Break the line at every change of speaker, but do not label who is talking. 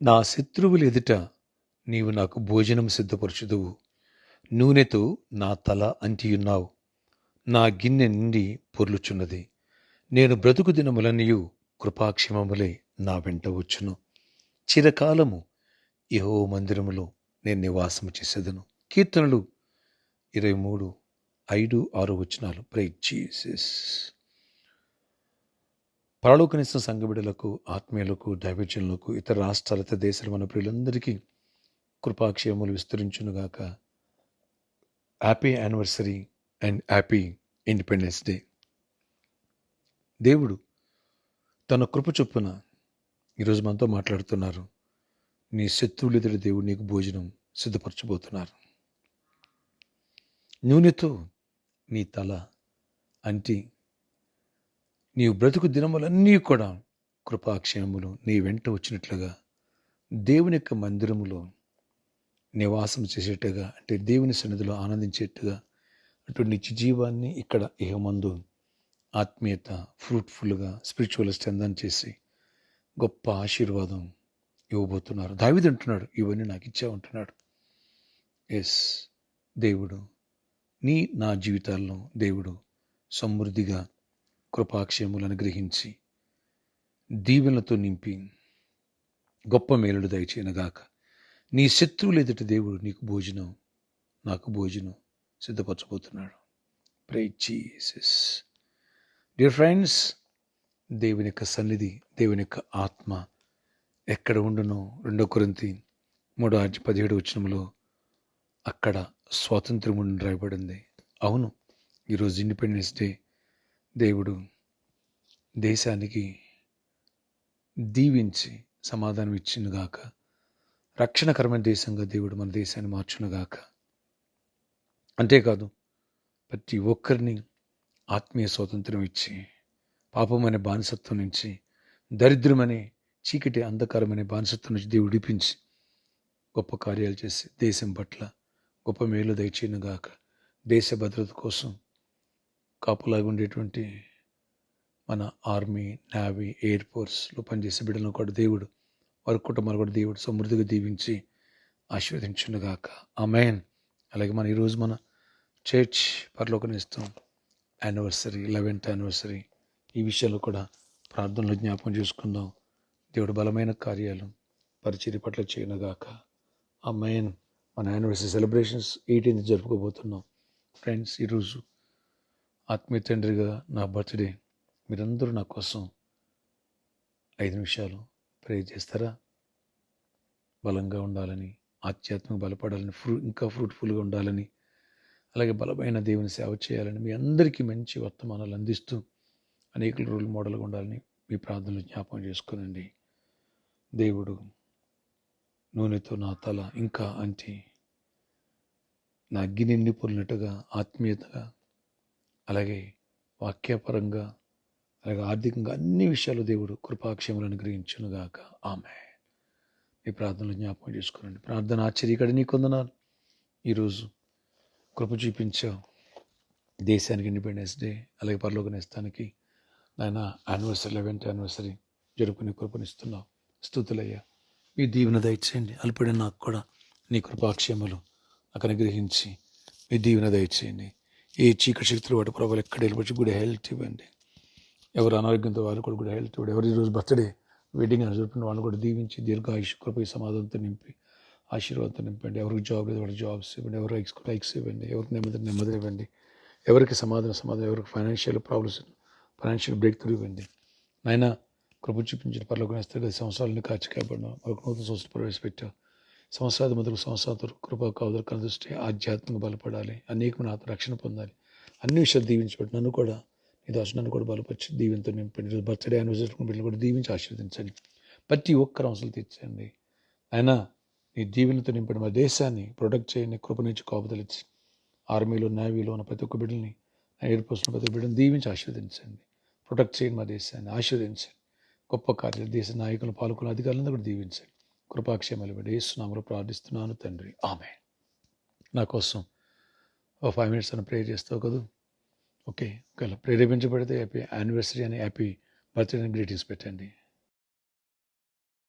నా శత్రువుల ఎదుట నీవు నాకు భోజనం సిద్ధపరచుదువు. నూనెతో నా తల అంటియున్నావు. నా గిన్నె నిండి పొర్లుచున్నది. నేను బ్రతుకు దినములన్నీయు కృపాక్షేమములే నా వెంట వచ్చును. చిరకాలము యెహోవా మందిరములో నేను నివాసము చేసేదను. కీర్తనలు 23:5-6 ప్రైజ్ జీసస్. పరలోకనిస్తున్న సంఘ బిడ్డలకు, ఆత్మీయులకు, దైవజనులకు, ఇతర రాష్ట్రాల, ఇతర దేశాల మన ప్రియులందరికీ కృపాక్షేమములు విస్తరించునుగాక. Happy anniversary and happy independence day. దేవుడు తన కృప చొప్పున ఈరోజు మనతో మాట్లాడుతున్నారు. నీ శత్రువులు ఎదుట దేవుడు నీకు భోజనం సిద్ధపరచబోతున్నారు. నూనెతో నీ తల అంటి నీవు బ్రతుకు దినములన్నీ కూడా కృపాక్షేమములు నీ వెంట వచ్చినట్లుగా దేవుని యొక్క మందిరములో నివాసం చేసేట్టుగా, అంటే దేవుని సన్నిధిలో ఆనందించేట్టుగా, అటు నిత్య జీవాన్ని ఇక్కడ ఇహమందు ఆత్మీయత ఫ్రూట్ఫుల్గా స్పిరిచువల్ స్ట్రెంథన్ చేసి గొప్ప ఆశీర్వాదం ఇవ్వబోతున్నారు. దావీదు అంటున్నాడు, ఇవన్నీ నాకు ఇచ్చావంటున్నాడు. ఎస్, దేవుడు నా జీవితాల్లో దేవుడు సమృద్ధిగా కృపాక్షేములను అనుగ్రహించి దీవెనలతో నింపి గొప్ప మేలుడు దయచేయనుగాక. నీ శత్రువులు ఎదుట దేవుడు నాకు భోజనం సిద్ధపరచబోతున్నాడు. Praise Jesus. డియర్ ఫ్రెండ్స్, దేవుని యొక్క సన్నిధి, దేవుని యొక్క ఆత్మ ఎక్కడ ఉండునో 2 కొరింథీ 3:17 అక్కడ స్వాతంత్ర్యం ఉండి రాయబడింది. అవును, ఈరోజు ఇండిపెండెన్స్ డే. దేవుడు దేశానికి దీవించి సమాధానం ఇచ్చినగాక. రక్షణకరమైన దేశంగా దేవుడు మన దేశాన్ని మార్చునుగాక. అంతేకాదు, ప్రతి ఒక్కరిని ఆత్మీయ స్వాతంత్రం ఇచ్చి పాపమనే బానిసత్వం నుంచి, దరిద్రమనే చీకటి అంధకారమనే బానిసత్వం నుంచి దేవుడు విడిపించి గొప్ప కార్యాలు చేసి దేశం పట్ల గొప్ప మేలు దయచేయనుగాక. దేశ భద్రత కోసం కాపులాగా ఉండేటువంటి మన ఆర్మీ, నేవీ, ఎయిర్ ఫోర్స్లో పనిచేసే బిడ్డలను కూడా దేవుడు, వారి కుటుంబాలు కూడా దేవుడు సమృద్ధిగా దీవించి ఆశీర్వదించునుగాక. ఆమేన్. అలాగే ఈరోజు మన చర్చ్ పరలోకనిస్తాం యానివర్సరీ, 11th యానివర్సరీ, ఈ విషయాల్లో కూడా ప్రార్థనలో జ్ఞాపకం చేసుకుందాం. దేవుడు బలమైన కార్యాలు పరిచర్య పట్ల చేయనుగాక. ఆమేన్. మన యానివర్సరీ సెలబ్రేషన్స్ 18th జరుపుకోబోతున్నాం. ఫ్రెండ్స్, ఈరోజు ఆత్మీయ తండ్రిగా నా బర్త్డే, మీరందరూ నా కోసం 5 నిమిషాలు ప్రే చేస్తారా? బలంగా ఉండాలని, ఆధ్యాత్మిక బలపడాలని, ఇంకా ఫ్రూట్ఫుల్గా ఉండాలని, అలాగే బలమైన దేవుని సేవ చేయాలని, మీ అందరికీ మంచి వర్తమానాలు అందిస్తూ అనేక రోల్ మోడల్గా ఉండాలని మీ ప్రార్థనలు జ్ఞాపకం చేసుకునండి. దేవుడు నూనెతో నా తల ఇంకా అంటి నా గిన్నె నిండి పొర్లినట్టుగా ఆత్మీయతగా, అలాగే వాక్యపరంగా, అలాగే ఆర్థికంగా అన్ని విషయాలు దేవుడు కృపాక్షేమలను అనుగ్రహించునుగాక. ఆమేన్. మీ ప్రార్థనలు జ్ఞాపకం చేసుకోనండి. ప్రార్థన ఆశ్చర్యకడ నీ కొందనాలు. ఈరోజు కృప చూపించావు దేశానికి ఇండిపెండెన్స్ డే, అలాగే పరలోక నేస్తానికి నాయన యానివర్సరీ, 11th యానివర్సరీ జరుపుకునే కృపనిస్తున్నావు. స్తుతులయ్యా. మీ దీవెన దయచేయండి. అల్పడిన నాకు కూడా నీ కృపాక్షేమలు నాకు అనుగ్రహించి మీ దీవెన దయచేయండి. ఏ చీకటి శక్తులు వాటి ప్రభావాలు ఎక్కడ వెళ్ళి గుడ్ హెల్త్ ఇవ్వండి. ఎవరు అనారోగ్యంతో వారు కూడా గుడ్ హెల్త్ ఇవ్వండి. ఎవరు ఈరోజు బర్త్డే, వెడ్డింగ్ అని జరుపుకున్న వాళ్ళు కూడా దీవించి దీర్ఘాయుష్ కృప సమాధానంతో నింపి ఆశీర్వాదంతో నింపండి. ఎవరికి జాబ్ లేదు వాడికి జాబ్స్ ఇవ్వండి. ఎవరికి లైక్స్ ఇవ్వండి. ఎవరికి నెమ్మది ఇవ్వండి. ఎవరికి సమాధానం, ఎవరికి financial problems, financial break through ఇవ్వండి. నాయన కృప చూపించిన పరలోకం వేస్తారు. 10 సంవత్సరాలను కాచి కాపాడినా మరొక నూతన సంవత్సరం ప్రవేశపెట్టావు. సంవత్సరాది మొదలు సంవత్సరాలు కృప కావదలు కనుదృష్టి ఆధ్యాత్మికంగా బలపడాలి, అనేకమైన ఆత్మ రక్షణ పొందాలి, అన్ని విషయాలు దీవించబడి నన్ను కూడా నీ దాసు నన్ను కూడా బలపరిచి దీవెనతో నింపండి. ఈరోజు బర్త్డే యానివర్సరీ బిడ్డలు కూడా దీవించి ఆశీర్వదించండి. ప్రతి ఒక్కరు అవసరం తీర్చండి. అయినా నీ దీవెనతో నింపండి. మా దేశాన్ని ప్రొటెక్ట్ చేయండి. కృప నుంచి కాపుదలిచ్చి ఆర్మీలో, నేవీలో ఉన్న ప్రతి ఒక్క బిడ్డల్ని, ఎయిర్ ఫోర్స్లో ప్రతి బిడ్డని దీవించి ఆశీర్వదించండి. ప్రొటెక్ట్ చేయండి. మా దేశాన్ని ఆశీర్వదించండి. గొప్ప కార్యాలు దేశ నాయకులు, పాలకులు, అధికారులను కూడా దీవించండి. కృపాక్షేమాలు ఇవ్వండి. యేసు నామములో ప్రార్థిస్తున్నాను తండ్రి. ఆమేన్. నా కోసం 5 minutes అని ప్రేయర్ చేస్తావు కదా? ఓకే, ఒకవేళ ప్రేరేపించబడితే హ్యాపీ యానివర్సరీ అని, హ్యాపీ బర్త్డే అని గ్రీటింగ్స్ పెట్టండి.